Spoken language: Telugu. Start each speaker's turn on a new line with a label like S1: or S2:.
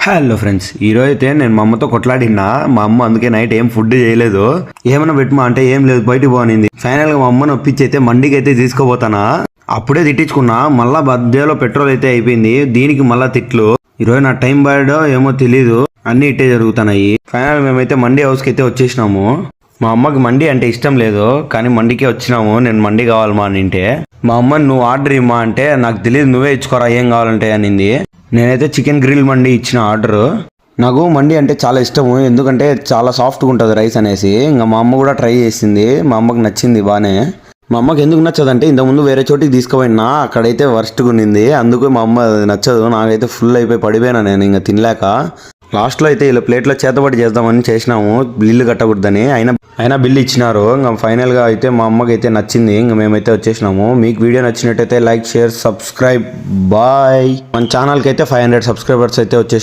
S1: హలో ఫ్రెండ్స్, ఈరోజు అయితే నేను మా అమ్మతో కొట్లాడినా. మా అమ్మ అందుకే నైట్ ఏం ఫుడ్ చేయలేదు. ఏమైనా పెట్టుమా అంటే ఏం లేదు, బయటకు పోనింది. ఫైనల్ గా మా అమ్మని ఒప్పించి అయితే మండికి అయితే తీసుకోపోతానా. అప్పుడే తిట్టించుకున్నా, మళ్ళా మధ్యలో పెట్రోల్ అయితే అయిపోయింది. దీనికి మళ్ళా తిట్లు. ఈరోజు నా టైం బాడో ఏమో తెలీదు, అన్ని ఇట్టే జరుగుతున్నాయి. ఫైనల్ మేమైతే మండి హౌస్కి అయితే వచ్చేసినాము. మా అమ్మకి మండి అంటే ఇష్టం లేదు, కానీ మండికే వచ్చినాము. నేను మండి కావాలమ్మా అని అంటే, మా అమ్మని నువ్వు ఆర్డర్ ఇమ్మా అంటే, నాకు తెలియదు నువ్వే ఇచ్చుకోరా ఏం కావాలంటే అనింది. నేనైతే చికెన్ గ్రిల్ మండి ఇచ్చిన ఆర్డర్. నాకు మండి అంటే చాలా ఇష్టము, ఎందుకంటే చాలా సాఫ్ట్గా ఉంటుంది రైస్ అనేసి. ఇంకా మా అమ్మ కూడా ట్రై చేసింది, మా అమ్మకి నచ్చింది బాగానే. మా అమ్మకి ఎందుకు నచ్చదంటే, ఇంతకుముందు వేరే చోటికి తీసుకుపోయినా అక్కడైతే వర్స్ట్గా ఉన్నింది. అందుకు మా అమ్మ నచ్చదు. నాకైతే ఫుల్ అయిపోయి పడిపోయినా నేను ఇంకా తినలేక. లాస్ట్లో అయితే ఇలా ప్లేట్లో చేతబడి చేద్దామని చేసినాము, బిల్లు కట్టకూడదని. అయినా బిల్లు ఇచ్చినారు. ఇంకా ఫైనల్గా అయితే మా అమ్మకి అయితే నచ్చింది. ఇంకా మేమైతే వచ్చేసినాము. మీకు వీడియో నచ్చినట్టయితే లైక్, షేర్, సబ్స్క్రైబ్. బాయ్. మన ఛానల్కి అయితే 500 సబ్స్క్రైబర్స్ అయితే వచ్చేసినారు.